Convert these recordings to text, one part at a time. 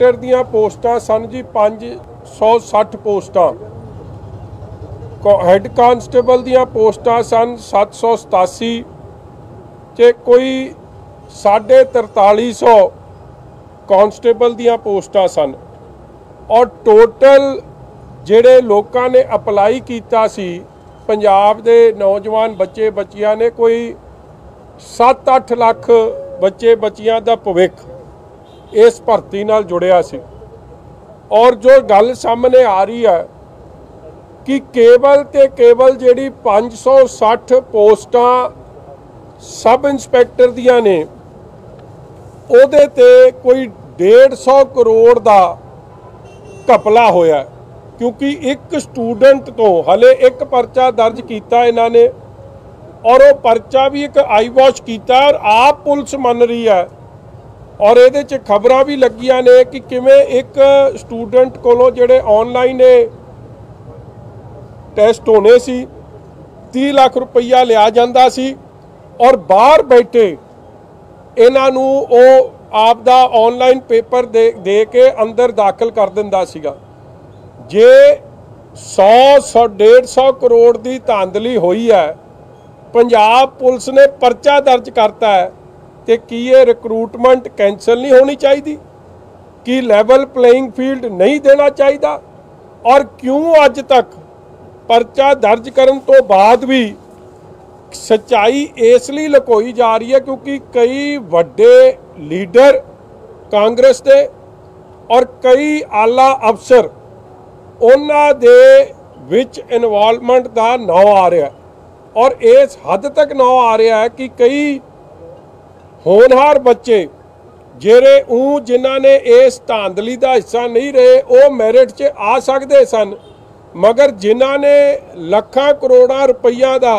Inspector दियां पोस्टां सन जी 560 पोस्टां, हैड कांस्टेबल दियां पोस्टां सन 787 ते कोई 4350 कांस्टेबल दियां पोस्टां सन। और टोटल जिहड़े लोकां ने अपलाई कीता सी पंजाब दे नौजवान बच्चे बच्चियां ने कोई 7-8 लाख बच्चे बच्चियां दा भविख इस भर्ती नाल जुड़िया सी। और जो गल सामने आ रही है कि केवल ते केवल जिहड़ी 560 पोस्टां सब इंस्पैक्टर दियां ने उहदे ते कोई 150 करोड़ दा घपला होया, क्योंकि एक स्टूडेंट तो हले एक परचा दर्ज किया इन्हां ने और वो परचा भी एक आई वॉश किया और आप पुलिस मन रही है। और ये खबरां भी लगियां ने कि किवें एक स्टूडेंट कोलों जिहड़े ऑनलाइन टेस्ट होने सी 30 लाख रुपया लिया जांदा सी और बाहर बैठे इन्हां नूं ओ आपदा ऑनलाइन पेपर दे के अंदर दाखिल कर दिंदा सीगा। जे 100-150 करोड़ की धांधली हुई है, पंजाब पुलिस ने परचा दर्ज करता है, तो की ये रिक्रूटमेंट कैंसल नहीं होनी चाहिए? कि लैवल प्लेइंग फील्ड नहीं देना चाहिए? और क्यों अज तक परचा दर्ज करन तो बाद भी सच्चाई इसलिए लुकोई जा रही है क्योंकि कई वड्डे लीडर कांग्रेस के और कई आला अफसर उन्हां दे विच इनवॉल्वमेंट का नाम आ रहा है। और इस हद तक नाम आ रहा है कि कई होनहार बच्चे जेरे जिन्हां ने इस धांधली का हिस्सा नहीं रहे वो मैरिट च आ सकते सन, मगर जिन्हां ने लाखां करोड़ां रुपया का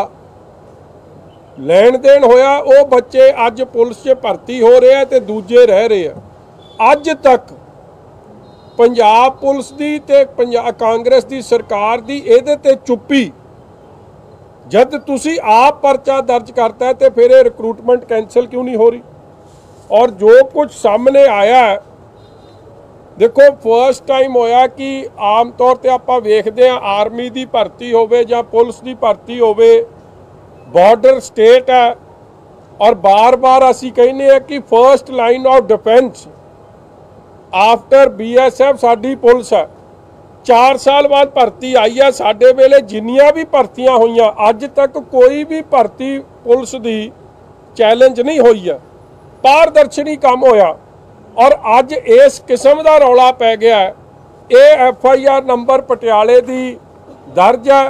लैन देन होया वो बच्चे अज पुलिस च भर्ती हो रहे हैं तो दूजे रह रहे हैं। अज तक पंजाब पुलिस की ते कांग्रेस की सरकार की इहदे ते चुप्पी, जब तुसी आप परचा दर्ज करता है तो फिर ये रिक्रूटमेंट कैंसल क्यों नहीं हो रही? और जो कुछ सामने आया है, देखो फर्स्ट टाइम होया कि आम तौर पर आप वेखते हैं आर्मी की भर्ती होवे जां पुलिस की भर्ती होवे, बॉर्डर स्टेट है और बार बार असी कहने हैं कि first line of defence after BSF sari police है। 4 साल बाद भर्ती आई है, साडे वेले जिन्नियां भी भर्तियां हुईयां अज तक कोई भी भर्ती पुलिस की चैलेंज नहीं हुई है, पारदर्शनी काम होया। और अज इस किस्म का रौला पै गया है। ये FIR नंबर पटियाले की दर्ज है,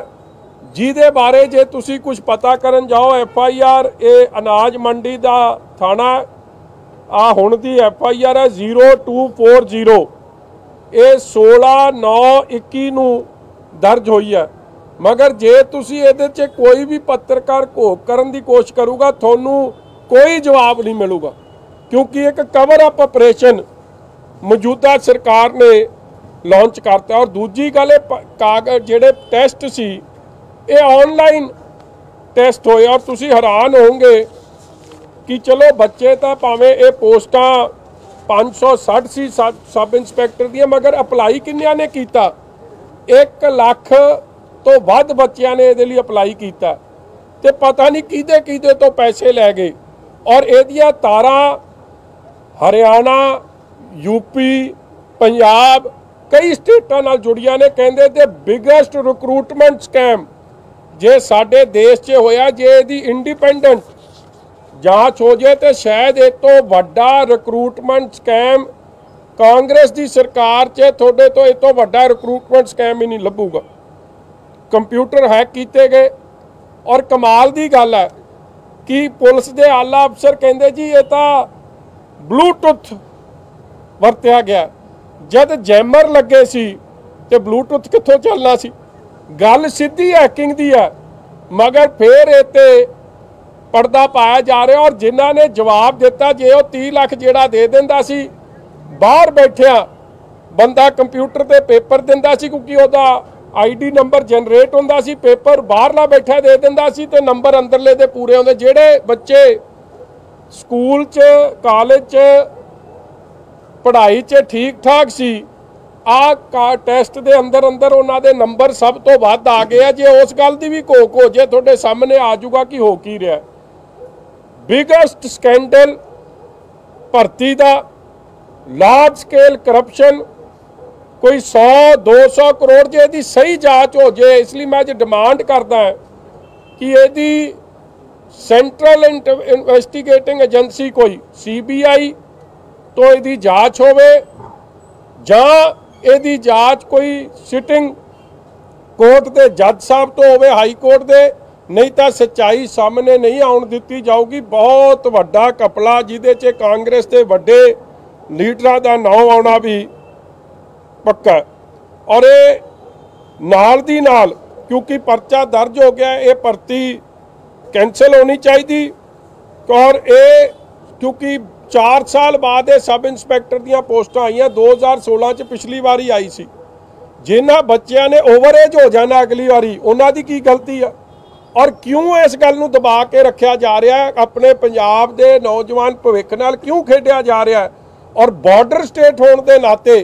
जिहदे बारे जे तुसी कुछ पता करन जाओ FIR ये अनाज मंडी का थाना आ हुण दी FIR है 0240, ये 16/9/21 नूं दर्ज हुई है। मगर जे तुसी इहदे च कोई भी पत्रकार घोख करन दी कोशिश करूगा थोनू कोई जवाब नहीं मिलूगा, क्योंकि एक कवर अप ऑपरेशन मौजूदा सरकार ने लॉन्च करता। और दूजी गल कागज जिहड़े टेस्ट सी ये ऑनलाइन टेस्ट होए और तुसी हैरान होंगे कि चलो बच्चे तो भावें ये पोस्टां 560 सी सब इंस्पैक्टर दियां, मगर अपलाई किन्नियां ने कीता? 1 लाख तो वध बच्चियां ने इहदे लई अपलाई कीता ते पता नहीं किहदे किहदे तो पैसे लै गए। और इहदियां तारां हरियाणा, यूपी, पंजाब कई स्टेटां नाल जुड़ियां ने। कहंदे ते बिगेस्ट रिक्रूटमेंट स्कैम जे साडे देश च होया, जे इहदी इंडिपेंडेंट जांच हो जाए तो शायद इस तो वड्डा रिक्रूटमेंट स्कैम कांग्रेस की सरकार च थोड़े तो इस तो वड्डा रिक्रूटमेंट स्कैम ही नहीं लभूगा। कंप्यूटर हैक किए गए और कमाल की गल है कि पुलिस के आला अफसर कहते जी ये तो ब्लूटूथ वरत्या गया, जब जैमर लगे सी तो ब्लूटूथ कित्थों चलना सी? गल सीधी हैकिंग की है, मगर फिर इत्ते पर्दा पाया जा रहा। और जिन्हों ने जवाब दिता जे वो 30 लाख जिहड़ा दे दिंदा सी, बाहर बैठिया बंदा कंप्यूटर ते पेपर दिंदा सी, क्योंकि उसका ID नंबर जनरेट होंदा सी, पेपर बाहरला बैठा दे दिंदा सी ते नंबर अंदरले दे पूरे होंदे। जिहड़े बच्चे स्कूल च कॉलेज च पढ़ाई च ठीक ठाक सी, आ टेस्ट के अंदर अंदर उन्होंने नंबर सब तो वध आ गए। जे उस गल की भी घोख हो जाए थोड़े सामने आ जाऊगा कि हो की रहा। बिगेस्ट स्कैंडल भर्ती का, लार्ज स्केल करप्शन, कोई 100-200 करोड़ जे यदि सही जांच हो जाए। इसलिए मैं अज डिमांड करदा कि यदि सेंट्रल इन्वेस्टिगेटिंग एजेंसी कोई CBI तो यदि जांच होवे, जां यदि जांच कोई सिटिंग कोर्ट के जज साहब तो होवे, हाई कोर्ट दे, नहीं तो सच्चाई सामने नहीं आउण दित्ती जाऊगी। बहुत वड्डा कपला जिहदे च कांग्रेस के वड्डे लीडरां दा नाम आउणा भी पक्का है। और ये नाल दी नाल क्योंकि परचा दर्ज हो गया, ये भर्ती कैंसल होनी चाहिए। और ये क्योंकि 4 साल बाद ये सब इंस्पैक्टर दी पोस्टां आईयां, 2016 च पिछली बारी आई सी। जिन्हां बच्चों ने ओवरेज हो जाना अगली बारी, उन्हां दी की गलती है? और क्यों इस गल नूं दबा के रखा जा रहा है? अपने पंजाब दे नौजवान भविख नाल क्यों खेडिया जा रहा है? और बॉर्डर स्टेट होने के नाते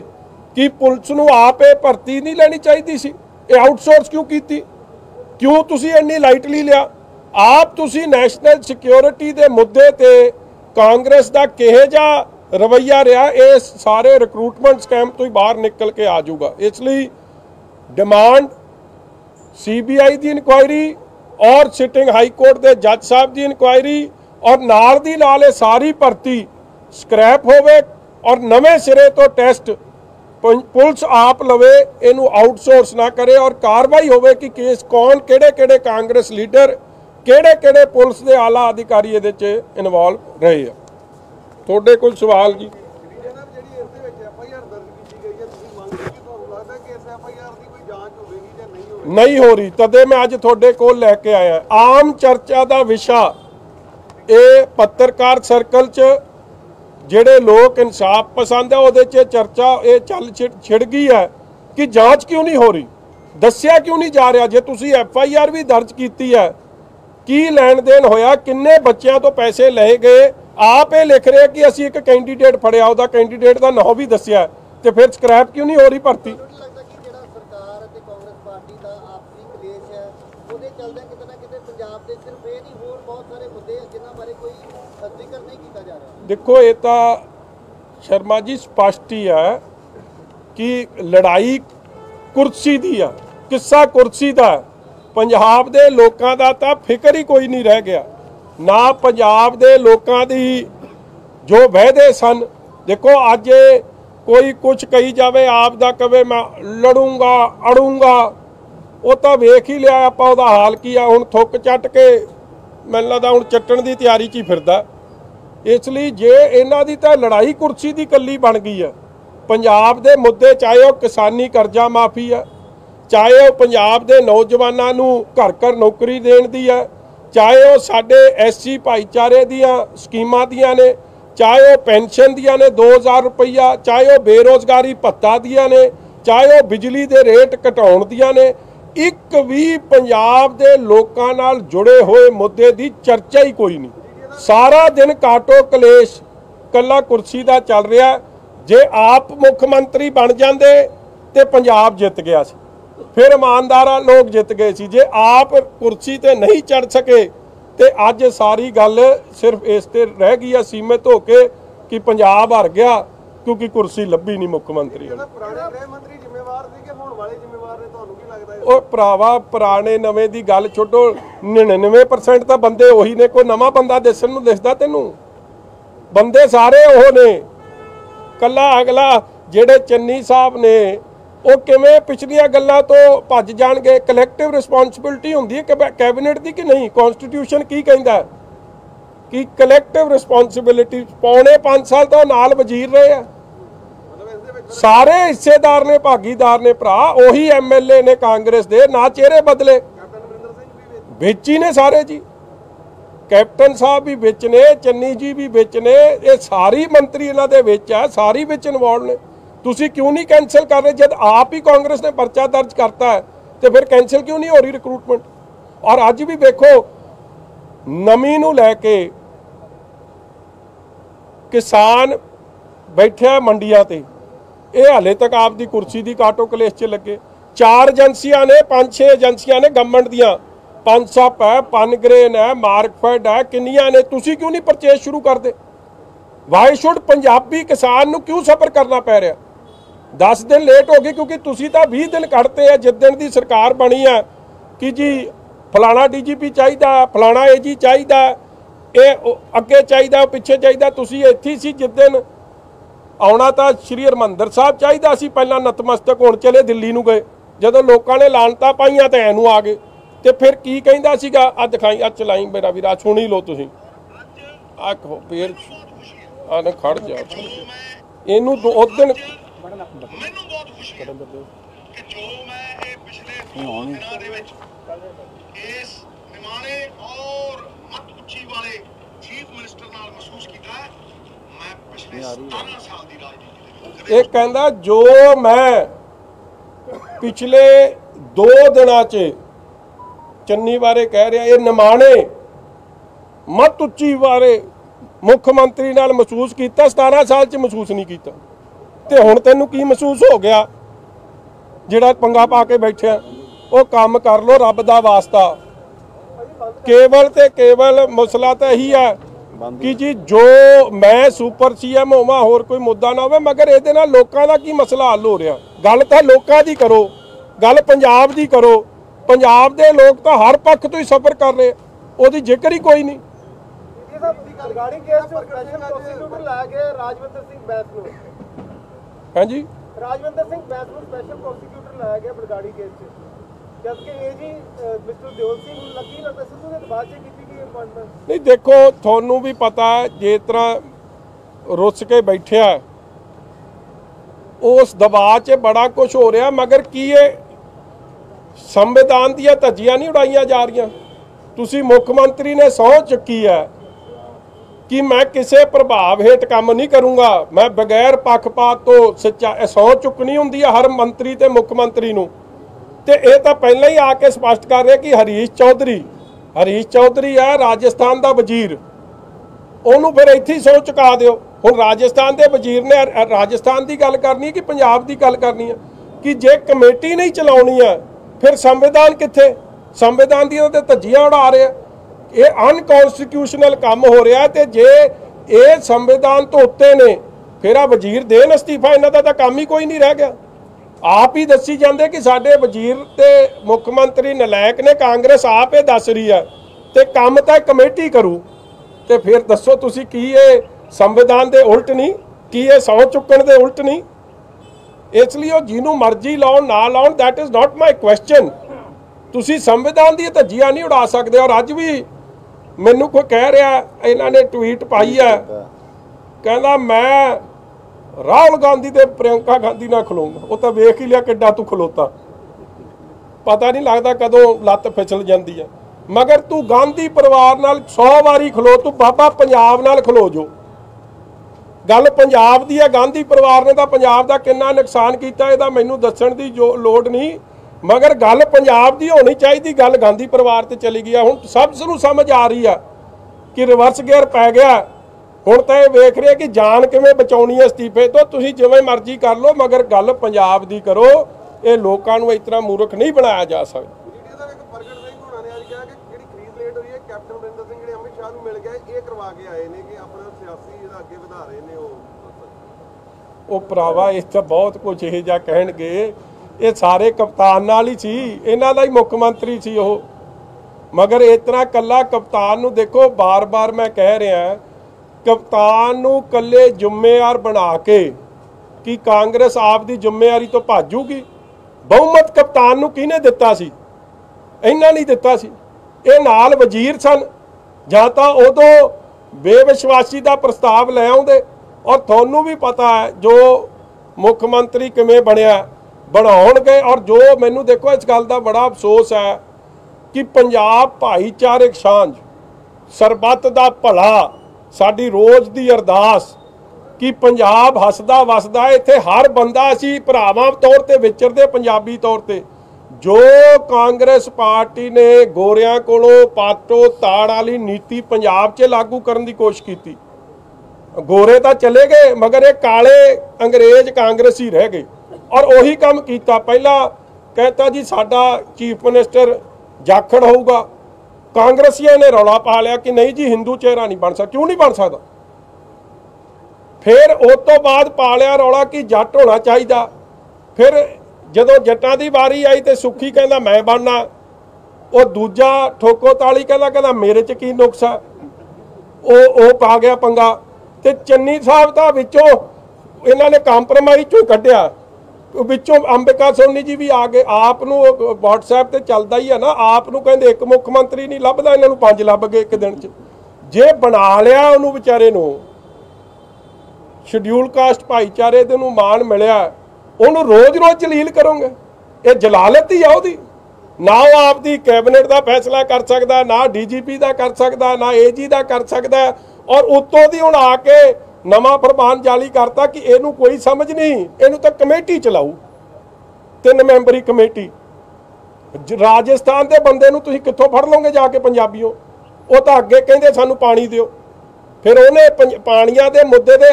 कि पुलिस नूं आप ये भर्ती नहीं लेनी चाहिए सी? ये आउटसोर्स क्यों की? क्यों तुसीं इन्नी लाइटली लिया? आप तुसीं नैशनल सिक्योरिटी के मुद्दे ते कांग्रेस का किहो जिहा रवैया रहा, ये सारे रिक्रूटमेंट स्कैम तो ही बाहर निकल के आ जाऊगा। इसलिए डिमांड CBI की इंक्वायरी और सिटिंग हाई कोर्ट के जज साहब की इंक्वायरी, और नाल दी नाल ये सारी भर्ती स्क्रैप होवे और नवे सिरे तो टेस्ट पुलिस आप लवे, इनू आउटसोर्स ना करे और कार्रवाई होवे कि केस कौन किहड़े कांग्रेस लीडर किहड़े पुलिस के आला अधिकारी इहदे च इन्वॉल्व रहे हैं। तुहाडे कोल सवाल जी? नहीं हो रही, तदे मैं अज तुहाडे कोल लैके आया। आम चर्चा का विषा ये पत्रकार सर्कल च ਜਿਹੜੇ लोग इंसाफ पसंद है ਉਹਦੇ 'ਚ चर्चा ये चल छिड़ गई है कि जांच क्यों नहीं हो रही, दस्या क्यों नहीं जा रहा? जे तुसी FIR भी दर्ज की है, की लैन देन होया, किन्ने बच्चों तो पैसे लए गए? आप ये लिख रहे कि असी एक कैंडीडेट फड़िया, ਉਹਦਾ कैंडीडेट का नाम भी दस्या, तो फिर स्क्रैप क्यों नहीं हो रही भर्ती? देखो ये तो शर्मा जी स्पष्ट ही है कि लड़ाई कुर्सी दी है, किस्सा कुर्सी का। पंजाब दे लोकां दा तां फिक्र ही कोई नहीं रह गया ना। पंजाब दे लोकां दी जो वायदे सन, देखो अज कोई कुछ कही जावे, आप दा कवे मैं लड़ूंगा अड़ूंगा, वो तो वेख ही लिया आपां उहदा हाल की आ। हुण थुक चट के मैनूं लगदा हुण चट्टण दी तैयारी च ही फिरदा। इसलिए जे इन्हां दी तां लड़ाई कुर्सी दी कल्ली बन गई है। पंजाब दे मुद्दे चाहे वह किसानी करजा माफ़ी है, चाहे वह पंजाब दे नौजवानों नूं घर घर नौकरी देण दी है, चाहे वह साडे SC भाईचारे दियां स्कीमां दियां ने, चाहे वह पेंशन दियां ने 2000 रुपया, चाहे वह बेरोज़गारी भत्ता दियां ने, चाहे वह बिजली दे रेट घटाउण दियां ने। एक भी पंजाब दे लोकां नाल जुड़े हुए मुद्दे दी चर्चा ही कोई नहीं। सारा दिन काटो कलेश कला कुर्सी का चल रहा। जे आप मुख्यमंत्री बन जाते तो पंजाब जित गया सी, फिर ईमानदार लोग जित गए सी। जे आप कुर्सी ते नहीं चढ़ सके तो अज सारी गल सिर्फ इस ते रह गई है सीमित होके कि पंजाब हार गया क्योंकि कुर्सी लभी नहीं मुख्यमंत्री। भरावा पुराने नवे की गल छोड़ो, 99% तो बंदे उही ने, कोई नवा बंदा दिसन नूं दिसदा तैनूं? बंदे सारे ओह ने। कला अगला जेड़े चन्नी साहब ने वो किवें पिछलियां गल्लां तो भज जाणगे। कलैक्टिव रिस्पोंसिबिलिटी हुंदी है कैबिनेट की कि नहीं? कॉन्स्टिट्यूशन की कहंदा कि कलैक्टिव रिस्पोंसिबिलिटी। पौने 5 साल तो नाल वजीर रहे हैं, सारे हिस्सेदार ने, भागीदार ने, भरा उही MLA ने कांग्रेस दे, ना चेहरे बदले, विच ही ने सारे जी। कैप्टन साहब भी विच ने, चन्नी जी भी विच ने, ये सारी मंत्री इन्हां दे विच है, सारी विच इन्वॉल्व ने। तुसी क्यों नहीं कैंसल कर रहे? जब आप ही कांग्रेस ने परचा दर्ज करता है तो फिर कैंसल क्यों नहीं हो रही रिक्रूटमेंट? और अज भी देखो नमी नूं लैके किसान बैठा मंडिया ते, ये हाले तक आपकी कुर्सी की काटो कलेश च लगे। 4 एजेंसियां ने, 5-6 एजेंसियां ने गवर्नमेंट दियां, पंसप है, पनग्रेन है, मार्कफेड है, किन्नियां ने, तुसी क्यों नहीं परचेज शुरू करते? वाई शुड पंजाबी किसान नूं क्यों सफर करना पै रहा? 10 दिन लेट हो गए क्योंकि तुसी तो 20 दिन कढ़ते हैं जिस दिन की सरकार बनी है कि जी फलाना DGP चाहिए, फलाना AG चाहिए, ये अगे चाहिए, पिछे चाहिए। तुसी इत्थे सी जिस दिन आउणा तां श्री हरमंदर साहब चाहिए सी, पहला नतमस्तक होण चले दिल्ली नूं गए, जदों लोकां ने लानतां पाईआं तां ऐनूं आ गए। ते फिर की कहिंदा सीगा, आ दिखाई, आ चलाई मेरा वीरा, सुनी लो तुसीं, आ फिर आ ना खड़ जा इनू उस दिन ਮੈਨੂੰ ਬਹੁਤ ਖੁਸ਼ੀ ਹੈ ਕਿ ਜੋ ਮੈਂ ਇਹ ਪਿਛਲੇ 2 ਦਿਨਾਂ ਦੇ ਵਿੱਚ ਇਸ ਨਿਮਾਣੇ ਔਰ ਮੱਤ ਉੱਚੀ ਵਾਲੇ ਚੀਫ ਮਿਨਿਸਟਰ ਨਾਲ ਮਹਿਸੂਸ ਕੀਤਾ ਹੈ। ਮੈਂ ਪਿਛਲੇ 17 ਸਾਲ ਦੀ ਰਾਜਨੀਤੀ ਦੇ ਇਹ ਕਹਿੰਦਾ ਜੋ ਮੈਂ ਪਿਛਲੇ 2 ਦਿਨਾਂ 'ਚ ਚੰਨੀ ਬਾਰੇ ਕਹਿ ਰਿਹਾ, ਇਹ ਨਿਮਾਣੇ ਮੱਤ ਉੱਚੀ ਬਾਰੇ ਮੁੱਖ ਮੰਤਰੀ ਨਾਲ ਮਹਿਸੂਸ ਕੀਤਾ, 17 ਸਾਲ 'ਚ ਮਹਿਸੂਸ नहीं ਕੀਤਾ। ਤੇ ਹੁਣ ਤੈਨੂੰ ਕੀ ਮਹਿਸੂਸ ਹੋ ਗਿਆ ਜਿਹੜਾ ਪੰਗਾ ਪਾ ਕੇ ਬੈਠਿਆ? ਉਹ ਕੰਮ ਕਰ ਲੋ ਰੱਬ ਦਾ ਵਾਸਤਾ। ਕੇਵਲ ਤੇ ਕੇਵਲ ਮਸਲਾ ਤਾਂ ਇਹੀ ਹੈ ਕਿ ਜੀ ਜੋ ਮੈਂ ਸੁਪਰ CM ਹੋਵਾਂ, ਹੋਰ ਕੋਈ ਮੁੱਦਾ ਨਾ ਹੋਵੇ, ਮਗਰ ਇਹਦੇ ਨਾਲ ਲੋਕਾਂ ਦਾ ਕੀ ਮਸਲਾ ਹੱਲ ਹੋ ਰਿਹਾ? ਗੱਲ ਤਾਂ ਲੋਕਾਂ ਦੀ ਕਰੋ, ਗੱਲ ਪੰਜਾਬ ਦੀ ਕਰੋ। ਪੰਜਾਬ ਦੇ ਲੋਕ ਤਾਂ ਹਰ ਪੱਖ ਤੋਂ ਹੀ ਸਫਰ ਕਰ ਰਹੇ, ਉਹਦੀ ਜ਼ਿਕਰ ਹੀ ਕੋਈ ਨਹੀਂ। ਰਿਗਾਰਡਿੰਗ ਕੇਸ ਜੋ ਸਪੈਸ਼ਲ ਪ੍ਰੋਸੀਕਿਊਟਰ ਲਾਇਆ ਗਿਆ ਰਾਜਵਿੰਦਰ ਸਿੰਘ ਬੈਂਸ ਨੂੰ, ਹਾਂਜੀ ਰਾਜਵਿੰਦਰ ਸਿੰਘ ਬੈਂਸ ਨੂੰ ਸਪੈਸ਼ਲ ਪ੍ਰੋਸੀਕਿਊਟਰ ਲਾਇਆ ਗਿਆ ਬਲਗਾੜੀ ਕੇਸ 'ਚ, ਜਦਕਿ AG ਮਿਸਟਰ ਦਿਓਲ ਸਿੰਘ ਨੂੰ ਲੱਗੀ ਲੱਗਦਾ ਸਿੱਧੂ ਦੇ ਬਾਅਦ 'ਚ ਕੀਤੀ ਗਈ ਅਪਾਇੰਟਮੈਂਟ। ਨਹੀਂ ਦੇਖੋ, ਤੁਹਾਨੂੰ ਵੀ ਪਤਾ ਜੇ ਤਰ੍ਹਾਂ ਰੁੱਸ ਕੇ ਬੈਠਿਆ ਉਸ ਦਬਾਅ 'ਚ ਬੜਾ ਕੁਝ ਹੋ ਰਿਹਾ, ਮਗਰ ਕੀ ਇਹ ਸੰਵਿਧਾਨ ਦੀਆਂ ਧੱਜੀਆਂ ਨਹੀਂ ਉਡਾਈਆਂ ਜਾ ਰਹੀਆਂ? ਤੁਸੀਂ ਮੁੱਖ ਮੰਤਰੀ ਨੇ ਸਹੁੰ ਚੁੱਕੀ ਹੈ कि मैं किसी प्रभाव हेठ काम नहीं करूँगा, मैं बगैर पक्षपात तो सच्चा सौ चुकनी होंगी है हर मंत्री ते मुख मंत्री नूं। ते ये तो पहले ही आके स्पष्ट कर रहे कि हरीश चौधरी है राजस्थान का वजीर, उन्होंने फिर इत्थे ही सौ चुका दिओ। हुण राजस्थान के वजीर ने राजस्थान की गल करनी है कि पंजाब की गल करनी है? कि जे कमेटी नहीं चलाउणी है फिर संविधान कित्थे? संविधान दी ते धज्जियां उड़ा रहे हैं। ये अनकॉन्स्टिट्यूशनल काम हो रहा है। तो जे ये संविधान तो उत्ते ने फिर आ वजीर देन अस्तीफा, इन्हां दा तां काम ही कोई नहीं रह गया। आप ही दसी जाते कि साडे वजीर ते मुख मंत्री नलायक ने, कांग्रेस आप ही दस रही है, तो काम तो कमेटी करू। तो फिर दसो तुसी की ये संविधान के उल्ट नहीं, की ये सौ चुकण के उल्ट नहीं? इसलिए जिन्हों मर्जी लाउण ना लाउण, that is not my question. तुसी संविधान दी धज्जियां नहीं उड़ा सकते। और अज भी मैनू कोई कह रहा, इन्होंने ट्वीट पाई है, कहना मैं राहुल गांधी ते प्रियंका गांधी ना खलोगा। वो तो वेख ही लिया किड्डा तू खलोता, पता नहीं लगता कदों लत्त फिसल जाती है। मगर तू गांधी परिवार नाल 100 वारी खलो, तू बाबा पंजाब नाल खलो जो। गल पंजाब दी है, गांधी परिवार ने तो पंजाब का कितना नुकसान किया इहदा मैनू दस्सण दी जो लोड़ नहीं, मगर गल पंजाब की होनी चाहिए। गल गांधी परिवार से चली गई। हुण सब नूं समझ आ रही है कि रिवर्स गियर पै गया। हुण तो यह वेख रहे कि जान किवें बचाउणी है अस्तीफे तो। तुसीं जिवें मर्जी कर लो, मगर गल पंजाब की करो। ये लोकां नूं इस तरह मूर्ख नहीं बनाया जा सकता। कैप्टन अमरिंदर सिंह जिहड़े अमित शाह नूं मिल गए, ये करवा के आए ने कि अपना सियासी जिहड़ा अगे वधा रहे ने। ਉਹ ਭਰਾਵਾ ਇਸ ਤਾਂ ਬਹੁਤ ਕੁਝ ਇਹ ਜਿਹਾ ਕਹਿਣਗੇ। ਇਹ ਸਾਰੇ ਕਪਤਾਨ ਨਾਲ ਹੀ ਸੀ, ਇਹਨਾਂ ਦਾ ਹੀ ਮੁੱਖ ਮੰਤਰੀ ਸੀ ਉਹ। ਮਗਰ ਇਸ ਤਰ੍ਹਾਂ ਕੱਲਾ ਕਪਤਾਨ ਨੂੰ ਦੇਖੋ, ਬਾਰ-ਬਾਰ ਮੈਂ ਕਹਿ ਰਿਹਾ, ਕਪਤਾਨ ਨੂੰ ਕੱਲੇ ਜ਼ਿੰਮੇਵਾਰ ਬਣਾ ਕੇ ਕਿ ਕਾਂਗਰਸ ਆਪ ਦੀ ਜ਼ਿੰਮੇਵਾਰੀ ਤੋਂ ਭਾਜੂਗੀ। ਬਹੁਮਤ ਕਪਤਾਨ ਨੂੰ ਕਿਹਨੇ ਦਿੱਤਾ ਸੀ? ਇਹਨਾਂ ਨਹੀਂ ਦਿੱਤਾ ਸੀ। ਇਹ ਨਾਲ ਵਜ਼ੀਰ ਸਨ, ਜਾਂ ਤਾਂ ਉਦੋਂ ਬੇਵਿਸ਼ਵਾਸੀ ਦਾ ਪ੍ਰਸਤਾਵ ਲੈ ਆਉਂਦੇ। और थानू भी पता है जो मुख मंत्री किवें बनिया बनाउणगे। और जो मैनू देखो इस गल का बड़ा अफसोस है कि पंजाब भाईचारक सांझ, सरबत दा भला, साडी रोज़ दी अरदास कि पंजाब हसदा वसदा, इत्थे हर बंदा असीं भरावां तौर ते विचरदे पंजाबी तौर ते। जो कांग्रेस पार्टी ने गोरियां कोलों पाटो ताड़ वाली नीति पंजाब 'च लागू करन दी कोशिश कीती, गोरे तो चले गए मगर ये काले अंग्रेज कांग्रेसी रह गए। और उही काम किया, पहला कहता जी साडा चीफ मिनिस्टर जाखड़ होगा, कांग्रेसियों ने रौला पा लिया कि नहीं जी हिंदू चेहरा नहीं बन सकता। क्यों नहीं बन सकता? फिर उस तो बाद पा लिया रौला कि जट होना चाहिए। फिर जदों जट्टां दी वारी आई तो सुखी कहना मैं बनना, वो दूजा ठोको ताली कहना मेरे च की नुक्स है, वो पा गया पंगा। तो चन्नी साहब तो विचों इन्होंने कंप्रोमाइज चों कढ़िया, विचों अंबिका सोनी जी भी आ गए। आप व्हाट्सएप ते चलता ही है ना, आप कहते एक मुख मंत्री नहीं लभदा, इन्होंने 5 लभ गए एक दिन च। जे बना लिया उन्होंने विचारे नूं शेड्यूल कास्ट भाईचारे दे नूं मान मिलिया, उन्होंने रोज़ रोज़ जलील करोगे? ये जलालत ही है उहदी। ना वो आपकी कैबिनेट का फैसला कर सकता, ना DGP का कर सकता, ना AG का कर सकता। और उत्तों दी हुण आके नवा फरमान जारी करता कि इनू कोई समझ नहीं, इनू तो कमेटी चलाऊ, 3 मैंबरी कमेटी। राजस्थान के बंदे नू तुसीं कित्थों फड़ लोगे जाके पंजाबियों? वो तो अगे कहंदे सानू पानी दिओ, फिर उन्हें पानियां दे मुद्दे दे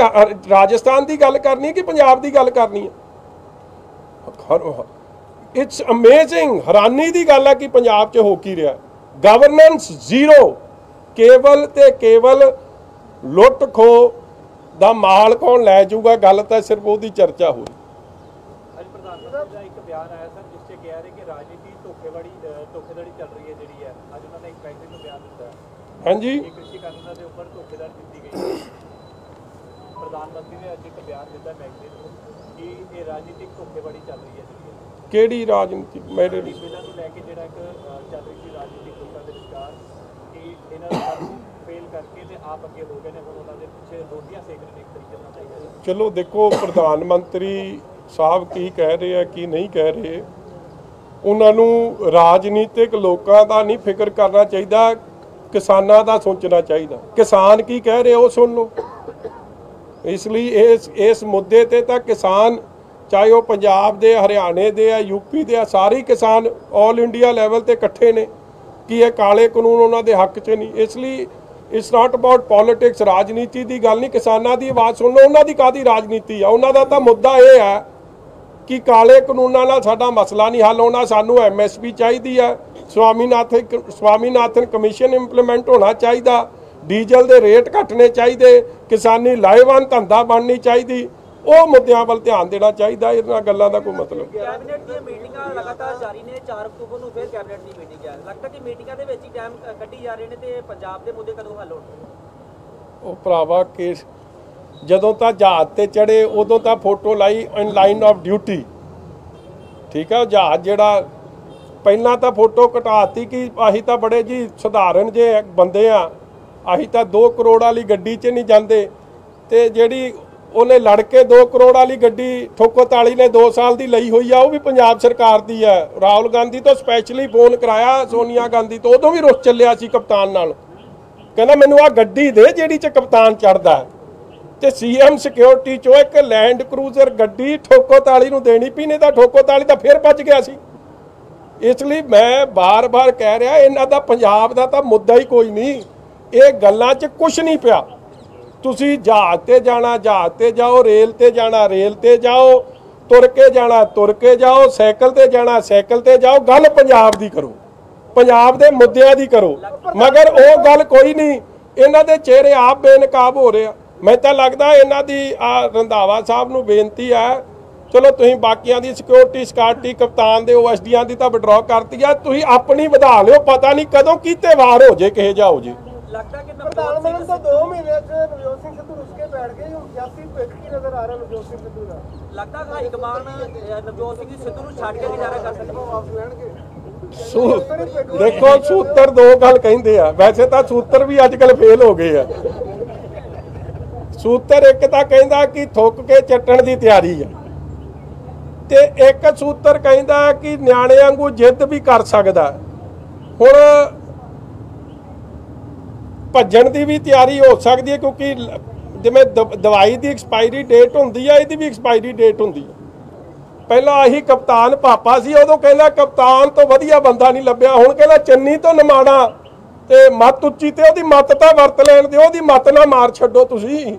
राजस्थान की गल करनी कि पंजाब की गल करनी है? इट्स अमेजिंग, हैरानी की गल है कि पंजाब च हो की रहा। गवर्नेंस जीरो, केवल ते केवल लुट खो दा माल कौन लै जाऊगा, गल तो सिर्फ उसकी चर्चा हो। ਅੱਜ ਪ੍ਰਧਾਨ ਮੰਤਰੀ ਦਾ ਇੱਕ ਬਿਆਨ ਆਇਆ ਸਰ ਜਿਸ 'ਚ ਕਹਿ ਰਹੇ ਕਿ ਰਾਜਨੀਤੀ ਧੋਖੇਧੜੀ ਚੱਲ ਰਹੀ ਹੈ ਜਿਹੜੀ ਹੈ। ਅੱਜ ਉਹਨਾਂ ਨੇ ਇੱਕ ਫੈਕਟਰੀ ਨੂੰ ਬਿਆਨ ਦਿੱਤਾ ਹੈ। ਹਾਂਜੀ, ਕ੍ਰਿਸ਼ੀ ਕਾਨੂੰਨਾਂ ਦੇ ਉੱਪਰ ਧੋਖੇਧੜੀ ਕੀਤੀ ਗਈ ਹੈ। ਪ੍ਰਧਾਨ ਮੰਤਰੀ ਨੇ ਅੱਜ ਇੱਕ ਬਿਆਨ ਦਿੱਤਾ ਮੈਗਜ਼ੀਨ ਨੂੰ ਕਿ ਇਹ ਰਾਜਨੀਤਿਕ ਧੋਖੇਧੜੀ ਚੱਲ ਰਹੀ ਹੈ ਜਿਹੜੀ ਹੈ। ਕਿਹੜੀ ਰਾਜਨੀਤੀ? ਮੇਰੇ ਬਿੱਲਾਂ ਨੂੰ ਲੈ ਕੇ ਜਿਹੜਾ ਇੱਕ ਚੱਲ ਰਹੀ ਸੀ ਰਾਜਨੀਤਿਕ ਲੋਕਾਂ ਦੇ ਵਿਚਕਾਰ ਕਿ ਇਹਨਾਂ ਦਾ ਫੇਲ ਕਰਕੇ ਤੇ ਆਪ ਅੱਗੇ ਹੋ ਗਏ ਨੇ, ਹੁਣ ਉਹਨਾਂ ਦੇ ਪਿੱਛੇ ਰੋਟੀਆਂ ਸੇਕ ਰਹੇ ਨੇ ਇੱਕ ਤਰੀਕੇ ਨਾਲ ਚਾਹੀਦਾ। ਚਲੋ ਦੇਖੋ ਪ੍ਰਧਾਨ ਮੰਤਰੀ ਸਾਹਿਬ ਕੀ ਕਹਿ ਰਹੇ ਆ ਕੀ ਨਹੀਂ ਕਹਿ ਰਹੇ, ਉਹਨਾਂ ਨੂੰ ਰਾਜਨੀਤਿਕ ਲੋਕਾਂ ਦਾ ਨਹੀਂ ਫਿਕਰ ਕਰਨਾ ਚਾਹੀਦਾ, ਕਿਸਾਨਾਂ ਦਾ ਸੋਚਣਾ ਚਾਹੀਦਾ। ਕਿਸਾਨ ਕੀ ਕਹਿ ਰਹੇ ਉਹ ਸੁਣ ਲਓ। ਇਸ ਲਈ ਇਸ ਮੁੱਦੇ ਤੇ ਤਾਂ ਕਿਸਾਨ ਚਾਹੇ ਉਹ ਪੰਜਾਬ ਦੇ, ਹਰਿਆਣੇ ਦੇ ਆ, UP ਦੇ ਆ, ਸਾਰੇ ਕਿਸਾਨ ਆਲ ਇੰਡੀਆ ਲੈਵਲ ਤੇ ਇਕੱਠੇ ਨੇ ਕਿ ਇਹ ਕਾਲੇ ਕਾਨੂੰਨ ਉਹਨਾਂ ਦੇ ਹੱਕ 'ਚ ਨਹੀਂ। ਇਸ ਲਈ इट्स नॉट अबाउट पॉलिटिक्स, राजनीति की गल नहीं। किसानों की आवाज़ सुन लो, उन्होंने कादी राजनीति है? उन्होंने तो मुद्दा यह है कि काले कानूनों नाल साडा मसला नहीं हल होना, सानू MSP चाहिए है, स्वामीनाथन कमीशन इंप्लीमेंट होना चाहिए, डीजल के रेट घटने चाहिए, किसानी लाहेवान धंधा बननी चाहिए। वो मुद्दों वाल ध्यान देना चाहिए, इन्हां गल्लां दा कोई मतलब। कैबिनेट दी मीटिंगां लगातार जारी ने, 4 अक्तूबर ਨੂੰ ਫਿਰ कैबिनेट ਦੀ ਮੀਟਿੰਗ ਹੈ। लगता कि मीटिंगां ਦੇ ਵਿੱਚ ਹੀ ਟਾਈਮ ਕੱਢੀ ਜਾ ਰਹੇ ਨੇ ਤੇ ਪੰਜਾਬ ਦੇ ਮੁੱਦੇ ਕਦੋਂ ਹੱਲ ਹੋਣਗੇ? ਉਹ ਭਰਾਵਾ ਕੇਸ ਜਦੋਂ ਤਾਂ ਜਹਾਜ਼ ਤੇ ਚੜੇ ਉਦੋਂ ਤਾਂ ਫੋਟੋ ਲਾਈ ਇਨ ਲਾਈਨ ਆਫ ਡਿਊਟੀ, ਠੀਕ ਹੈ। ਜਹਾਜ਼ ਜਿਹੜਾ ਪਹਿਲਾਂ ਤਾਂ ਫੋਟੋ ਘਟਾਤੀ ਕਿ ਅਸੀਂ ਤਾਂ ਬੜੇ ਜੀ ਸਧਾਰਨ ਜੇ ਬੰਦੇ ਆ, ਅਸੀਂ ਤਾਂ 2 ਕਰੋੜ ਵਾਲੀ ਗੱਡੀ 'ਚ ਨਹੀਂ ਜਾਂਦੇ। ਤੇ ਜਿਹੜੀ ਉਹਨੇ ਲੜ ਕੇ 2 ਕਰੋੜ ਵਾਲੀ ਗੱਡੀ ਠੋਕੋ ਤਾਲੀ ਨੇ 2 ਸਾਲ ਦੀ ਲਈ ਹੋਈ ਆ, ਉਹ ਵੀ ਪੰਜਾਬ ਸਰਕਾਰ ਦੀ ਹੈ। ਰਾਹੁਲ ਗਾਂਧੀ ਤੋਂ ਸਪੈਸ਼ਲੀ ਫੋਨ ਕਰਾਇਆ ਸੋਨੀਆ ਗਾਂਧੀ ਤੋਂ, ਉਦੋਂ ਵੀ ਰੁੱਸ ਚੱਲਿਆ ਸੀ ਕਪਤਾਨ ਨਾਲ, ਕਹਿੰਦਾ ਮੈਨੂੰ ਆ ਗੱਡੀ ਦੇ ਜਿਹੜੀ 'ਚ ਕਪਤਾਨ ਚੜਦਾ। ਤੇ CM ਸਿਕਿਉਰਿਟੀ 'ਚੋਂ ਇੱਕ ਲੈਂਡ ਕਰੂਜ਼ਰ ਗੱਡੀ ਠੋਕੋ ਤਾਲੀ ਨੂੰ ਦੇਣੀ ਪਈ, ਨਹੀਂ ਤਾਂ ਠੋਕੋ ਤਾਲੀ ਤਾਂ ਫਿਰ ਭੱਜ ਗਿਆ ਸੀ। ਇਸ ਲਈ ਮੈਂ ਬਾਰ-ਬਾਰ ਕਹਿ ਰਿਹਾ ਇਹਨਾਂ ਦਾ ਪੰਜਾਬ ਦਾ ਤਾਂ ਮੁੱਦਾ ਹੀ ਕੋਈ ਨਹੀਂ, ਇਹ ਗੱਲਾਂ 'ਚ ਕੁਛ ਨਹੀਂ ਪਿਆ। ਤੁਸੀਂ ਜਹਾਜ਼ ਤੇ ਜਾਣਾ ਜਹਾਜ਼ ਤੇ ਜਾਓ, ਰੇਲ ਤੇ ਜਾਣਾ ਰੇਲ ਤੇ ਜਾਓ, ਤੁਰ ਕੇ ਜਾਣਾ ਤੁਰ ਕੇ ਜਾਓ, ਸਾਈਕਲ ਤੇ ਜਾਣਾ ਸਾਈਕਲ ਤੇ ਜਾਓ। ਗੱਲ ਪੰਜਾਬ ਦੀ ਕਰੋ, ਪੰਜਾਬ ਦੇ ਮੁੱਦਿਆਂ ਦੀ ਕਰੋ, ਮਗਰ ਉਹ ਗੱਲ ਕੋਈ ਨਹੀਂ। ਇਹਨਾਂ ਦੇ ਚਿਹਰੇ ਆਪ ਬੇਨਕਾਬ ਹੋ ਰਹੇ ਆ। मैं तो लगता इन्हों की रंधावा साहब को बेनती है, चलो तुम बाकियों की सिक्योरिटी कप्तान के OSD की तो विड्रॉ करती है, तुम अपनी वधा लो, पता नहीं कदों किते वार हो जाए किहे जा हो जाए। लगता कि प्रधानमंत्री तो 2 महीने से नवजोत सिंह सिद्धू रुस के बैठ गए, 81 भविख की नजर आ रहा नवजोत सिंह सिद्धू का। लगता हाई कमान नवजोत सिंह सिद्धू को छड्ड के गुजारा कर सकते वापस लैणगे। देखो सूत्र 2 गल कहंदे आ, वैसे तो सूत्र भी अजकल फेल हो गए हैं। सूत्र एक तो कहता कि थुक के चट्टण की तैयारी है, ते एक सूत्र कहता कि न्याणे वांगू जिद भी कर सकता। हुण भज्जण की भी तैयारी हो सकती है, क्योंकि जिवें दवाई की एक्सपायरी डेट होंदी है, इहदी भी एक्सपायरी डेट होंदी है। पहला अही कप्तान पापा सी, उदों कहला कप्तान तो वधिया बंदा नहीं लभ्या, हुण कहला चन्नी तो नमाणा ते मत उच्ची ते ओहदी मत तां वरत लैण दिओ, ओहदी मत ना मार छड्डो तुसीं।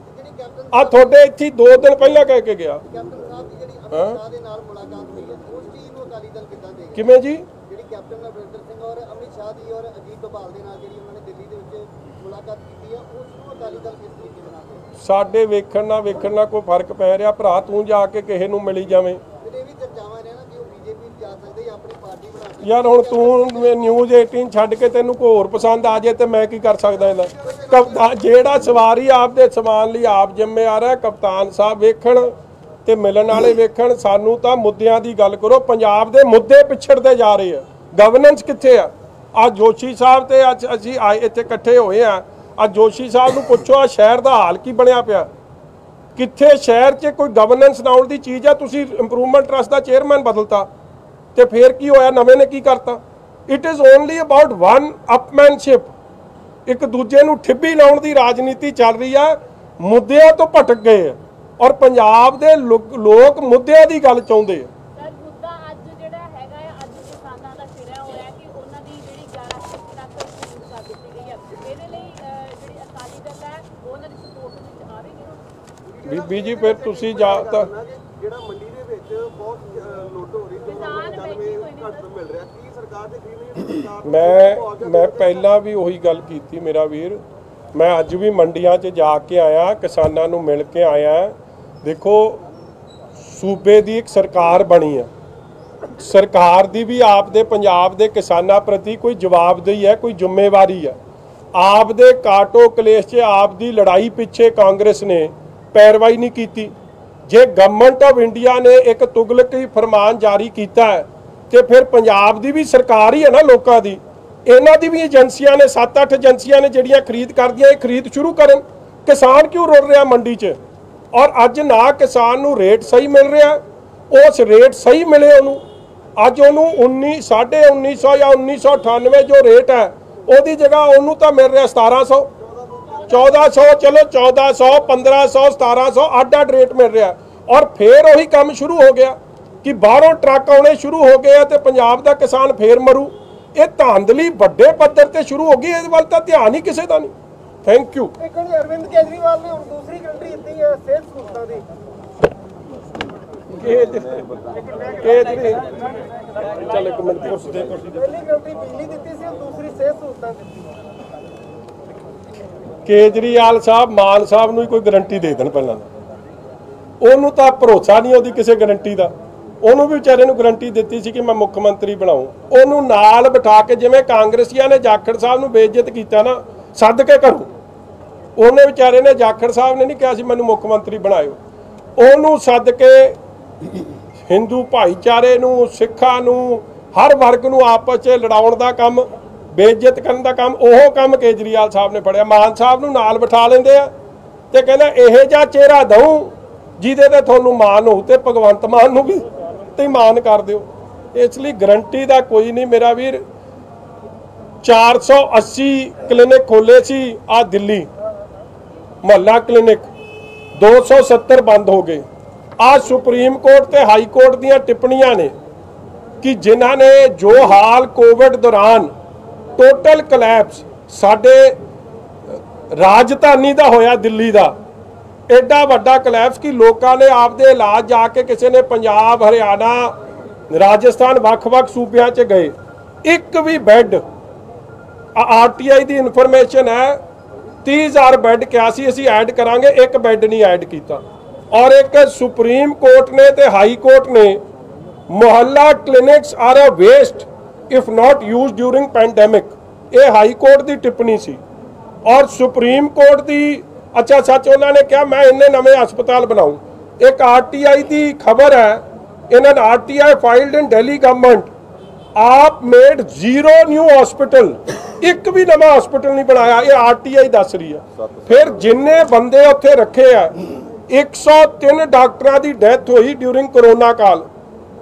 ਆ ਤੁਹਾਡੇ ਇੱਥੇ 2 ਦਿਨ ਪਹਿਲਾਂ ਕਹਿ ਕੇ ਗਿਆ। ਕੈਪਟਨ ਸਾਹਿਬ ਦੀ ਜਿਹੜੀ ਅਮਿਤ ਸ਼ਾਹ ਦੇ ਨਾਲ ਮੁਲਾਕਾਤ ਹੋਈ ਹੈ, ਉਸ ਚੀਜ਼ ਨੂੰ ਅਕਾਲੀ ਦਲ ਕਿੱਦਾਂ ਦੇਖਦਾ? ਕਿਵੇਂ ਜੀ? ਜਿਹੜੀ ਕੈਪਟਨ ਅਮਰਿੰਦਰ ਸਿੰਘ ਔਰ ਅਮਿਤ ਸ਼ਾਹ ਦੀ ਔਰ ਅਜੀਤ ਡੋਭਾਲ ਦੇ ਨਾਲ ਜਿਹੜੀ ਉਹਨਾਂ ਨੇ ਦਿੱਲੀ ਦੇ ਵਿੱਚ ਮੁਲਾਕਾਤ ਕੀਤੀ ਹੈ, ਉਸ ਨੂੰ ਅਕਾਲੀ ਦਲ ਕਿਸ ਤਰੀਕੇ ਦੇ ਨਾਲ ਦੇਖਦਾ? ਸਾਡੇ ਵੇਖਣ ਨਾਲ ਕੋਈ ਫਰਕ ਪੈ ਰਿਹਾ ਭਰਾ? ਤੂੰ ਜਾ ਕੇ ਕਿਸੇ ਨੂੰ ਮਿਲੀ ਜਾਵੇਂ। ਇਹ ਵੀ ਚਰਚਾਵਾਂ ਨੇ ਨਾ ਕਿ ਉਹ ਬੀਜੇਪੀ ਜਾ ਸਕਦੇ ਜਾਂ ਆਪਣੀ ਪਾਰਟੀ ਬਣਾ ਕੇ। ਯਾਰ ਹੁਣ ਤੂੰ ਨਿਊਜ਼ 18 ਛੱਡ ਕੇ ਤੈਨੂੰ ਕੋਈ ਹੋਰ ਪਸੰਦ ਆ ਜੇ ਤੇ ਮੈਂ ਕੀ ਕਰ ਸਕਦਾ ਇਹਦਾ? ਕਪਤਾਨ ਜਿਹੜਾ ਸਵਾਰੀ ਆਪਦੇ ਸਮਾਨ ਲਈ ਆਪ ਜ਼ਿੰਮੇਵਾਰ ਹੈ, ਕਪਤਾਨ ਸਾਹਿਬ ਵੇਖਣ ਤੇ ਮਿਲਣ ਵਾਲੇ ਵੇਖਣ। ਸਾਨੂੰ ਤਾਂ ਮੁੱਦਿਆਂ ਦੀ ਗੱਲ ਕਰੋ। ਪੰਜਾਬ ਦੇ ਮੁੱਦੇ ਪਿਛੜਦੇ ਜਾ ਰਹੇ ਆ। ਗਵਰਨੈਂਸ ਕਿੱਥੇ ਆ? ਅੱਜ ਜੋਸ਼ੀ ਸਾਹਿਬ ਤੇ ਅੱਜ ਅਸੀਂ ਆਏ ਇੱਥੇ ਇਕੱਠੇ ਹੋਏ ਆ। ਅੱਜ ਜੋਸ਼ੀ ਸਾਹਿਬ ਨੂੰ ਪੁੱਛੋ ਆ ਸ਼ਹਿਰ ਦਾ ਹਾਲ ਕੀ ਬਣਿਆ ਪਿਆ? ਕਿੱਥੇ ਸ਼ਹਿਰ 'ਚ ਕੋਈ ਗਵਰਨੈਂਸ ਨਾਉਣ ਦੀ ਚੀਜ਼ ਆ? ਤੁਸੀਂ ਇੰਪਰੂਵਮੈਂਟ ਟਰਸਟ ਦਾ ਚੇਅਰਮੈਨ ਬਦਲਤਾ ਤੇ ਫੇਰ ਕੀ ਹੋਇਆ? ਨਵੇਂ ਨੇ ਕੀ ਕਰਤਾ? It is only about one upmanship. ਇੱਕ ਦੂਜੇ ਨੂੰ ਠਿੱਬੀ ਲਾਉਣ ਦੀ ਰਾਜਨੀਤੀ ਚੱਲ ਰਹੀ ਆ। ਮੁੱਦਿਆਂ ਤੋਂ ਭਟਕ ਗਏ ਆ ਔਰ ਪੰਜਾਬ ਦੇ ਲੋਕ ਮੁੱਦਿਆਂ ਦੀ ਗੱਲ ਚਾਹੁੰਦੇ ਆ। ਸਰ ਮੁੱਦਾ ਅੱਜ ਜਿਹੜਾ ਹੈਗਾ ਆ, ਅੱਜ ਕਿਸਾਨਾਂ ਦਾ ਛਿੜਿਆ ਹੋਇਆ ਕਿ ਉਹਨਾਂ ਦੀ ਜਿਹੜੀ 11 ਤੱਕ ਕਰ ਦਿੱਤੀ ਗਈ ਹੈ। ਇਹਦੇ ਲਈ ਜਿਹੜੀ ਅਕਾਲੀ ਦਲ ਹੈ ਉਹਨਾਂ ਦੀ ਸਪੋਰਟ ਵਿੱਚ ਆਵੇਗੀ। ਬੀਬੀ ਜੀ ਫਿਰ ਤੁਸੀਂ ਜਾ ਤਾਂ ਜਿਹੜਾ ਮੰਡੀ ਦੇ ਵਿੱਚ ਬਹੁਤ ਲੁੱਟ ਹੋ ਰਹੀ, ਘੱਟ ਮਿਲ ਰਿਹਾ, ਕੀ ਸਰਕਾਰ ਦੇ ਮੈਂ ਪਹਿਲਾਂ ਵੀ ਉਹੀ ਗੱਲ ਕੀਤੀ ਮੇਰਾ ਵੀਰ। ਮੈਂ ਅੱਜ ਵੀ ਮੰਡੀਆਂ 'ਚ ਜਾ ਕੇ ਆਇਆ, ਕਿਸਾਨਾਂ ਨੂੰ ਮਿਲ ਕੇ ਆਇਆ। ਦੇਖੋ ਸੂਬੇ ਦੀ ਇੱਕ ਸਰਕਾਰ ਬਣੀ ਆ। ਸਰਕਾਰ ਦੀ ਵੀ ਆਪ ਦੇ ਪੰਜਾਬ ਦੇ ਕਿਸਾਨਾਂ ਪ੍ਰਤੀ ਕੋਈ ਜਵਾਬਦੇਹੀ ਹੈ, ਕੋਈ ਜ਼ਿੰਮੇਵਾਰੀ ਹੈ। ਆਪ ਦੇ ਕਾਟੋ ਕਲੇਸ਼ 'ਚ ਆਪ ਦੀ ਲੜਾਈ ਪਿੱਛੇ ਕਾਂਗਰਸ ਨੇ ਪੈਰਵਾਈ ਨਹੀਂ ਕੀਤੀ। ਜੇ ਗਵਰਨਮੈਂਟ ਆਫ ਇੰਡੀਆ ਨੇ ਇੱਕ ਤੁਗਲਕੀ ਫਰਮਾਨ ਜਾਰੀ ਕੀਤਾ ਹੈ ਤੇ ਫਿਰ ਪੰਜਾਬ ਦੀ ਵੀ ਸਰਕਾਰ ਹੀ ਹੈ ਨਾ ਲੋਕਾਂ ਦੀ। ਇਹਨਾਂ ਦੀ ਵੀ ਏਜੰਸੀਆਂ ਨੇ 7-8 ਏਜੰਸੀਆਂ ਨੇ ਜਿਹੜੀਆਂ ਖਰੀਦ ਕਰਦੀਆਂ, ਇਹ ਖਰੀਦ ਸ਼ੁਰੂ ਕਰਨ। ਕਿਸਾਨ ਕਿਉਂ ਰੁੜ ਰਿਹਾ ਮੰਡੀ 'ਚ? ਔਰ ਅੱਜ ਨਾ ਕਿਸਾਨ ਨੂੰ ਰੇਟ ਸਹੀ ਮਿਲ ਰਿਹਾ, ਉਸ ਰੇਟ ਸਹੀ ਮਿਲੇ ਉਹਨੂੰ। ਅੱਜ ਉਹਨੂੰ 1950 ਜਾਂ 1998 ਜੋ ਰੇਟ ਹੈ ਉਹਦੀ ਜਗ੍ਹਾ ਉਹਨੂੰ ਤਾਂ ਮਿਲ ਰਿਹਾ 1700 1400, ਚਲੋ 1400 1500 1700 ਅੱਡ ਰੇਟ ਮਿਲ ਰਿਹਾ। ਔਰ ਫੇਰ ਉਹੀ ਕੰਮ ਸ਼ੁਰੂ ਹੋ ਗਿਆ ਕਿ ਬਾਹਰੋਂ ਟਰੱਕ ਆਉਣੇ ਸ਼ੁਰੂ ਹੋ ਗਏ ਆ ਤੇ ਪੰਜਾਬ ਦਾ ਕਿਸਾਨ ਫੇਰ ਮਰੂ। ਇਹ ਧਾਂਦਲੀ ਵੱਡੇ ਪੱਧਰ ਤੇ ਸ਼ੁਰੂ ਹੋ ਗਈ। ਇਹਦੇ ਵੱਲ ਤਾਂ ਧਿਆਨ ਹੀ ਕਿਸੇ ਦਾ ਨਹੀਂ। Thank you. ਇੱਕ ਅਰਵਿੰਦ ਕੇਜਰੀਵਾਲ ਨੇ ਹੁਣ ਦੂਸਰੀ ਕੰਟਰੀ ਦਿੱਤੀ ਹੈ ਸਿਹਤ ਸਹੂਲਤਾਂ ਦੀ। ਚੱਲ ਇੱਕ ਮਿੰਟ ਕੁਰਸੀ ਦੇ। ਪਹਿਲੀ ਕੰਟਰੀ ਬਿਜਲੀ ਦਿੱਤੀ ਸੀ, ਹੁਣ ਦੂਸਰੀ ਸਿਹਤ ਸਹੂਲਤਾਂ ਦਿੱਤੀ। ਕੇਜਰੀਵਾਲ ਸਾਹਿਬ ਮਾਨ ਸਾਹਿਬ ਨੂੰ ਹੀ ਕੋਈ ਗਰੰਟੀ ਦੇ ਦੇਣ ਪਹਿਲਾਂ। ਉਹਨੂੰ ਤਾਂ ਭਰੋਸਾ ਨਹੀਂ ਉਹਦੀ ਕਿਸੇ ਗਰੰਟੀ ਦਾ। ਉਹਨੂੰ ਵੀ ਵਿਚਾਰੇ ਨੂੰ ਗਰੰਟੀ ਦਿੱਤੀ ਸੀ ਕਿ ਮੈਂ ਮੁੱਖ ਮੰਤਰੀ ਬਣਾਉਂ। ਉਹਨੂੰ ਨਾਲ ਬਿਠਾ ਕੇ ਜਿਵੇਂ ਕਾਂਗਰਸੀਆਂ ਨੇ ਜਾਖੜ ਸਾਹਿਬ ਨੂੰ ਬੇਇੱਜ਼ਤ ਕੀਤਾ ਨਾ, ਸੱਦ ਕੇ ਕਰੋ। ਉਹਨੇ ਵਿਚਾਰੇ ਨੇ ਜਾਖੜ ਸਾਹਿਬ ਨੇ ਨਹੀਂ ਕਿਹਾ ਸੀ ਮੈਨੂੰ ਮੁੱਖ ਮੰਤਰੀ ਬਣਾਇਓ। ਉਹਨੂੰ ਸੱਦ ਕੇ ਹਿੰਦੂ ਭਾਈਚਾਰੇ ਨੂੰ, ਸਿੱਖਾਂ ਨੂੰ, ਹਰ ਵਰਗ ਨੂੰ ਆਪਸ 'ਚ ਲੜਾਉਣ ਦਾ ਕੰਮ, ਬੇਇੱਜ਼ਤ ਕਰਨ ਦਾ ਕੰਮ, ਉਹ ਕੰਮ ਕੇਜਰੀਵਾਲ ਸਾਹਿਬ ਨੇ ਫੜਿਆ। ਮਾਨ ਸਾਹਿਬ ਨੂੰ ਨਾਲ ਬਿਠਾ ਲੈਂਦੇ ਆ ਤੇ ਕਹਿੰਦਾ ਇਹੋ ਜਿਹਾ ਚਿਹਰਾ ਦਊਂ ਜਿਹਦੇ ਤੇ ਤੁਹਾਨੂੰ ਮਾਣ ਹੋਊ, ਤੇ ਭਗਵੰਤ ਮਾਨ ਨੂੰ ਵੀ ਤੇ ਮਾਨ ਕਰ ਦਿਓ। ਇਸ ਲਈ ਗਰੰਟੀ ਦਾ ਕੋਈ ਨਹੀਂ ਮੇਰਾ ਵੀਰ। 480 ਕਲੀਨਿਕ ਖੋਲੇ ਸੀ ਆ ਦਿੱਲੀ ਮੁਹੱਲਾ ਕਲੀਨਿਕ, 270 ਬੰਦ ਹੋ ਗਏ। ਆ ਸੁਪਰੀਮ ਕੋਰਟ ਤੇ ਹਾਈ ਕੋਰਟ ਦੀਆਂ ਟਿੱਪਣੀਆਂ ਨੇ ਕਿ ਜਿਨ੍ਹਾਂ ਨੇ ਜੋ ਹਾਲ ਕੋਵਿਡ ਦੌਰਾਨ ਟੋਟਲ ਕਲੈਪਸ ਸਾਡੇ ਰਾਜਧਾਨੀ ਦਾ ਹੋਇਆ ਦਿੱਲੀ ਦਾ, ਐਡਾ ਵੱਡਾ ਕਲੈਪਸ ਕਿ ਲੋਕਾਂ ਨੇ ਆਪਦੇ ਇਲਾਜ ਜਾ ਕੇ, ਕਿਸੇ ਨੇ ਪੰਜਾਬ, ਹਰਿਆਣਾ, ਰਾਜਸਥਾਨ, ਵੱਖ-ਵੱਖ ਸੂਬਿਆਂ 'ਚ ਗਏ। ਇੱਕ ਵੀ ਬੈੱਡ, ਆਰਟੀਆਈ ਦੀ ਇਨਫੋਰਮੇਸ਼ਨ ਹੈ 30,000 ਬੈੱਡ ਕਿਹਾ ਸੀ ਅਸੀਂ ਐਡ ਕਰਾਂਗੇ, ਇੱਕ ਬੈੱਡ ਨਹੀਂ ਐਡ ਕੀਤਾ। ਔਰ ਇੱਕ ਸੁਪਰੀਮ ਕੋਰਟ ਨੇ ਤੇ ਹਾਈ ਕੋਰਟ ਨੇ Mohalla clinics are a waste if not used during pandemic, ਇਹ ਹਾਈ ਕੋਰਟ ਦੀ ਟਿੱਪਣੀ ਸੀ। ਔਰ ਸੁਪਰੀਮ ਕੋਰਟ ਦੀ ਅੱਛਾ ਸੱਚ ਉਹਨਾਂ ਨੇ ਕਿਹਾ ਮੈਂ ਇੰਨੇ ਨਵੇਂ ਹਸਪਤਾਲ ਬਣਾਉਂ। ਇੱਕ ਆਰਟੀਆਈ ਦੀ ਖਬਰ ਹੈ, ਇਹਨਾਂ ਨੇ ਆਰਟੀਆਈ ਫਾਈਲਡ ਇਨ ਦਿੱਲੀ ਗਵਰਨਮੈਂਟ ਆਪ ਮੇਡ 0 ਨਿਊ ਹਸਪੀਟਲ, ਇੱਕ ਵੀ ਨਵਾਂ ਹਸਪੀਟਲ ਨਹੀਂ ਬਣਾਇਆ। ਇਹ ਆਰਟੀਆਈ ਦੱਸ ਰਹੀ ਹੈ। ਫਿਰ ਜਿੰਨੇ ਬੰਦੇ ਉੱਥੇ ਰੱਖੇ ਆ, 103 ਡਾਕਟਰਾਂ ਦੀ ਡੈਥ ਹੋਈ ਡਿਊਰਿੰਗ ਕਰੋਨਾ ਕਾਲ,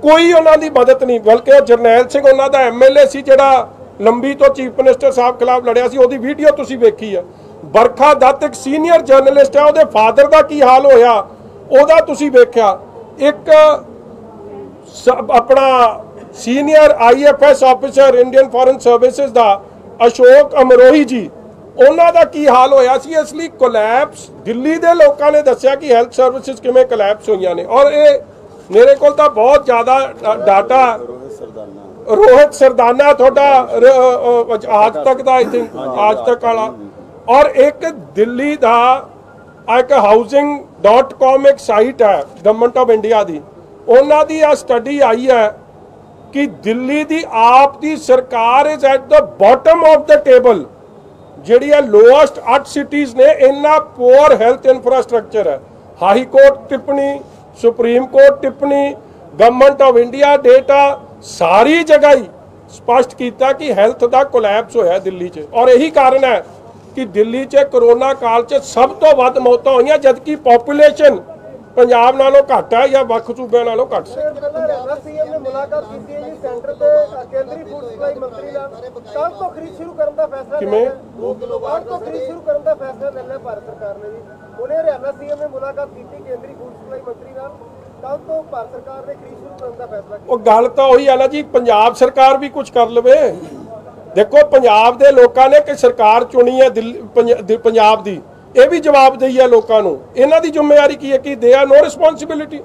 ਕੋਈ ਉਹਨਾਂ ਦੀ ਮਦਦ ਨਹੀਂ। ਬਲਕਿ ਉਹ ਜਰਨੈਲ ਸਿੰਘ ਉਹਨਾਂ ਦਾ ਐਮਐਲਏ ਸੀ ਜਿਹੜਾ ਲੰਬੀ ਤੋਂ ਚੀਫ ਮਿਨਿਸਟਰ ਸਾਹਿਬ ਖਿਲਾਫ ਲੜਿਆ ਸੀ, ਉਹਦੀ ਵੀਡੀਓ ਤੁਸੀਂ ਵੇਖੀ ਆ। ਬਰਖਾ ਦੱਤ ਇੱਕ ਸੀਨੀਅਰ ਜਰਨਲਿਸਟ ਹੈ, ਉਹਦੇ ਫਾਦਰ ਦਾ ਕੀ ਹਾਲ ਹੋਇਆ ਉਹਦਾ ਤੁਸੀਂ ਵੇਖਿਆ। ਇੱਕ ਆਪਣਾ senior IFS officer Indian foreign services ਦਾ ਅਸ਼ੋਕ ਅਮਰੋਹੀ ਜੀ, ਉਹਨਾਂ ਦਾ ਕੀ ਹਾਲ ਹੋਇਆ ਸੀ। ਇਸ ਲਈ ਕੋਲੈਪਸ ਦਿੱਲੀ ਦੇ ਲੋਕਾਂ ਨੇ ਦੱਸਿਆ ਕਿ ਹੈਲਥ ਸਰਵਿਸਿਜ਼ ਕਿਵੇਂ ਕੋਲੈਪਸ ਹੋਈਆਂ ਨੇ। ਔਰ ਇਹ ਮੇਰੇ ਕੋਲ ਤਾਂ ਬਹੁਤ ਜ਼ਿਆਦਾ ਡਾਟਾ, ਰੋਹਿਤ ਸਰਦਾਨਾ ਤੁਹਾਡਾ ਆਜ ਤੱਕ ਦਾ, ਆਈ ਥਿੰਕ ਆਜ ਤੱਕ ਵਾਲਾ, ਔਰ ਇੱਕ ਦਿੱਲੀ ਦਾ ਇੱਕ housing.com ਇੱਕ ਸਾਈਟ ਹੈ ਗਵਰਨਮੈਂਟ ਆਫ ਇੰਡੀਆ ਦੀ, ਉਹਨਾਂ ਦੀ ਆ ਸਟੱਡੀ ਆਈ ਹੈ ਕਿ ਦਿੱਲੀ ਦੀ ਆਪ ਦੀ ਸਰਕਾਰ is at the bottom of the table. ਜਿਹੜੀਆਂ ਲੋਐਸਟ 8 ਸਿਟੀਜ਼ ਨੇ, ਇੰਨਾ ਪੂਅਰ ਹੈਲਥ ਇਨਫਰਾਸਟ੍ਰਕਚਰ ਹੈ। ਹਾਈ ਕੋਰਟ ਟਿੱਪਣੀ, ਸੁਪਰੀਮ ਕੋਰਟ ਟਿੱਪਣੀ, ਗਵਰਨਮੈਂਟ ਆਫ ਇੰਡੀਆ ਡੇਟਾ, ਸਾਰੀ ਜਗ੍ਹਾ ਹੀ ਸਪਸ਼ਟ ਕੀਤਾ ਕਿ ਹੈਲਥ ਦਾ ਕੋਲੈਪਸ ਹੋਇਆ ਦਿੱਲੀ 'ਚ। ਔਰ ਇਹੀ ਕਾਰਨ ਹੈ ਕਿ ਦਿੱਲੀ 'ਚ ਕਰੋਨਾ ਕਾਲ 'ਚ ਸਭ ਤੋਂ ਵੱਧ ਮੌਤਾਂ ਹੋਈਆਂ, ਜਦਕਿ ਪੋਪੂਲੇਸ਼ਨ ਪੰਜਾਬ ਨਾਲੋਂ ਘੱਟ ਹੈ ਜਾਂ ਵੱਖ ਸੂਬਿਆਂ ਨਾਲੋਂ ਘੱਟ ਸੀ। ਸੀਐਮ ਨੇ ਮੁਲਾਕਾਤ ਕੀਤੀ ਹੈ ਜੀ ਸੈਂਟਰ ਤੇ ਕੇਂਦਰੀ ਫੂਡ ਸਪਲਾਈ ਮੰਤਰੀ ਨਾਲ। ਕੱਲ ਤੋਂ ਖਰੀਦ ਸ਼ੁਰੂ ਕਰਨ ਦਾ ਫੈਸਲਾ ਕਿਵੇਂ? 2 ਕਿਲੋਵਾਟ ਤੋਂ ਖਰੀਦ ਸ਼ੁਰੂ ਕਰਨ ਦਾ ਫੈਸਲਾ ਲੈ ਲਿਆ ਭਾਰਤ ਸਰਕਾਰ ਨੇ ਜੀ। ਉਹਨੇ ਹਰਿਆਣਾ ਸੀਐਮ ਨੇ ਮੁਲਾਕਾਤ ਕੀਤੀ ਕੇਂਦਰੀ ਫੂਡ ਸਪਲਾਈ ਮੰਤਰੀ ਨਾਲ। ਕੱਲ ਤੋਂ ਭਾਰਤ ਸਰਕਾਰ ਨੇ ਖਰੀਦ ਸ਼ੁਰੂ ਕਰਨ ਦਾ ਫੈਸਲਾ ਕੀਤਾ। ਉਹ ਗੱਲ ਤਾਂ ਉਹੀ ਹੈ ਨਾ ਜੀ, ਪੰਜਾਬ ਸਰਕਾਰ ਵੀ ਕੁਝ ਕਰ ਲਵੇ। ਦੇਖੋ ਪੰਜਾਬ ਦੇ ਲੋਕਾਂ ਨੇ ਕਿ ਸਰਕਾਰ ਚੁਣੀ ਹੈ ਪੰਜਾਬ ਦੀ, ਇਹ ਵੀ ਜਵਾਬਦੇਹੀ ਹੈ ਲੋਕਾਂ ਨੂੰ। ਇਹਨਾਂ ਦੀ ਜ਼ਿੰਮੇਵਾਰੀ ਕੀ ਹੈ ਕਿ ਦੇ ਆਰ ਨੋ ਰਿਸਪੌਂਸਿਬਿਲਿਟੀ।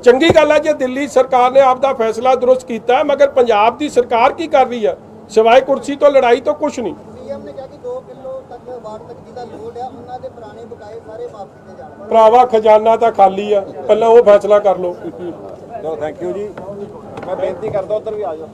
ਚੰਗੀ ਗੱਲ ਹੈ ਜੇ ਦਿੱਲੀ ਸਰਕਾਰ ਨੇ ਆਪਦਾ ਫੈਸਲਾ ਦਰੁਸਤ ਕੀਤਾ, ਮਗਰ ਪੰਜਾਬ ਦੀ ਸਰਕਾਰ ਕੀ ਕਰ ਰਹੀ ਹੈ ਸਿਵਾਏ ਕੁਰਸੀ ਤੋਂ ਲੜਾਈ ਤੋਂ ਕੁਝ ਨਹੀਂ। ਸੀਐਮ ਨੇ ਕਿਹਾ ਕਿ 2 ਕਿਲੋ ਤੱਕ ਵਾਟ ਤੱਕ ਜਿਹਦਾ ਲੋਡ ਆ ਉਹਨਾਂ ਦੇ ਪੁਰਾਣੇ ਬਕਾਏ ਸਾਰੇ ਮਾਫ ਕੀਤੇ ਜਾਣ। ਭਰਾਵਾ ਖਜ਼ਾਨਾ ਤਾਂ ਖਾਲੀ ਆ, ਪਹਿਲਾਂ ਉਹ ਫੈਸਲਾ ਕਰ ਲਓ। ਚਲੋ ਥੈਂਕ ਯੂ ਜੀ। ਮੈਂ ਬੇਨਤੀ ਕਰਦਾ ਉਧਰ ਵੀ ਆ ਜਾਓ।